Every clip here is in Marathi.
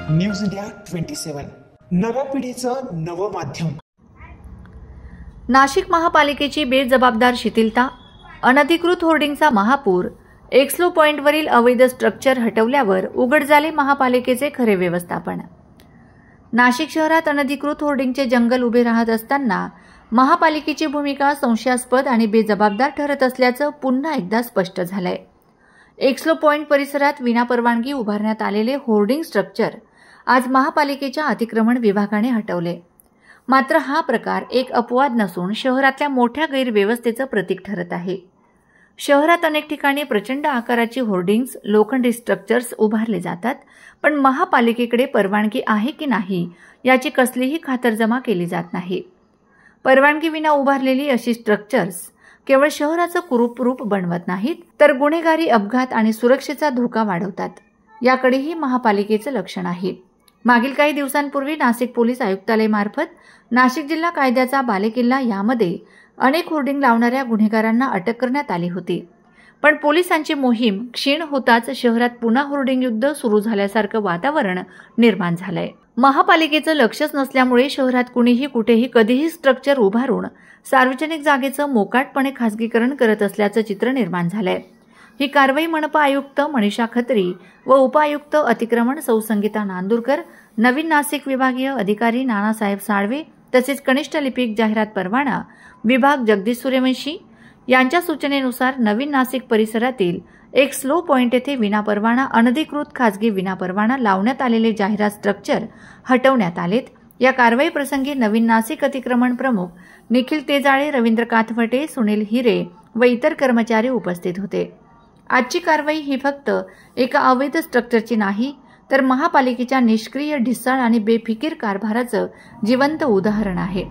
न्यूज इंडिया 27 नव्या पिढीचं नवं माध्यम। नाशिक महापालिकेची बेजबाबदार शिथिलता, अनधिकृत होर्डिंगचा महापूर, एक्सलो पॉइंटवरील अवैध स्ट्रक्चर हटवल्यावर उघड झाले महापालिकेचे खरे व्यवस्थापन। नाशिक शहरात अनधिकृत होर्डिंगचे जंगल उभे राहत असताना महापालिकेची भूमिका संशयास्पद आणि बेजबाबदार ठरत असल्याचं पुन्हा एकदा स्पष्ट झालंय। एक्सलो पॉइंट परिसरात विनापरवानगी उभारण्यात आलेले होर्डिंग स्ट्रक्चर आज महापालिकेच्या अतिक्रमण विभागाने हटवले। मात्र हा प्रकार एक अपवाद नसून शहरातल्या मोठ्या गैरव्यवस्थेचं प्रतीक ठरत आहे। शहरात अनेक ठिकाणी प्रचंड आकाराची होर्डिंग्स, लोखंडी स्ट्रक्चर्स उभारले जातात, पण महापालिकेकडे परवानगी आहे की नाही याची कसलीही खातरजमा केली जात नाही। परवानगीविना उभारलेली अशी स्ट्रक्चर्स केवळ शहराचं कुरूप रूप बनवत नाहीत, तर गुन्हेगारी, अपघात आणि सुरक्षेचा धोका वाढवतात। याकडेही महापालिकेचं लक्ष नाही। मागील काही दिवसांपूर्वी नाशिक पोलीस आयुक्तालयामार्फत नाशिक जिल्हा कायद्याचा बालेकिल्ला यामध्ये अनेक होर्डिंग लावणाऱ्या गुन्हेगारांना अटक करण्यात आली होती। पण पोलिसांची मोहीम क्षीण होताच शहरात पुन्हा होर्डिंग युद्ध सुरू झाल्यासारखं वातावरण निर्माण झालंय। महापालिकेचं लक्षच नसल्यामुळे शहरात कुणीही कुठेही कधीही स्ट्रक्चर उभारून सार्वजनिक जागेचं मोकाटपणे खासगीकरण करत असल्याचं चित्र निर्माण झालंय। ही कारवाई मनपा आयुक्त मनीषा खत्री व उपायुक्त अतिक्रमण सौ संगीता नांदुरकर, नवीन नाशिक विभागीय अधिकारी नानासाहेब साळवे तसेच कनिष्ठ लिपिक जाहिरात परवाना विभाग जगदीश सूर्यवंशी यांच्या सूचनेनुसार नवीन नाशिक परिसरातील एक्सलो पॉइंट येथे विनापरवाना, अनधिकृत खासगी विनापरवाना लावण्यात आलेले जाहिरात स्ट्रक्चर हटवण्यात आलेत। या कारवाई प्रसंगी नवीन नाशिक अतिक्रमण प्रमुख निखिल तेजाळे, रवींद्र काथवटे, सुनील हिरे व इतर कर्मचारी उपस्थित होते। आजची कारवाई ही फक्त एका अवैध स्ट्रक्चरची नाही, तर महापालिकेच्या निष्क्रिय, ढिसाळ आणि बेफिकीर कारभाराचं जिवंत उदाहरण आहे।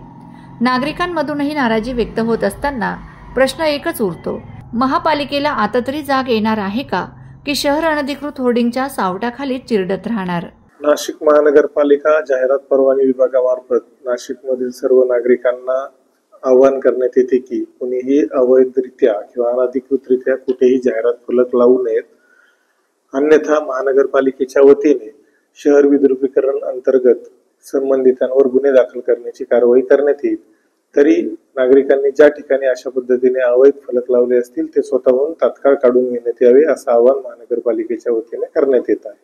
नागरिकांमधूनही नाराजी व्यक्त होत असताना प्रश्न एकच उरतो, महापालिकेला आता तरी जाग येणार आहे का, की शहर अनधिकृत होर्डिंगच्या सावटाखाली चिरडत राहणार? नाशिक महानगरपालिका जाहिरात परवानगी विभागामार्फत नाशिकमधील सर्व नागरिकांना आवाहन करण्यात येते की कोणीही अवैधरित्या किंवा अनधिकृतरित्या कुठेही जाहिरात फलक लावू नयेत, अन्यथा महानगरपालिकेच्या वतीने शहर विद्रुपीकरण अंतर्गत संबंधितांवर गुन्हे दाखल करण्याची कारवाई करण्यात येईल। तरी नागरिकांनी ज्या ठिकाणी अशा पद्धतीने अवैध फलक लावले असतील ते स्वतःहून तात्काळ काढून घेण्यात यावे, असं आवाहन महानगरपालिकेच्या वतीने करण्यात येत आहे।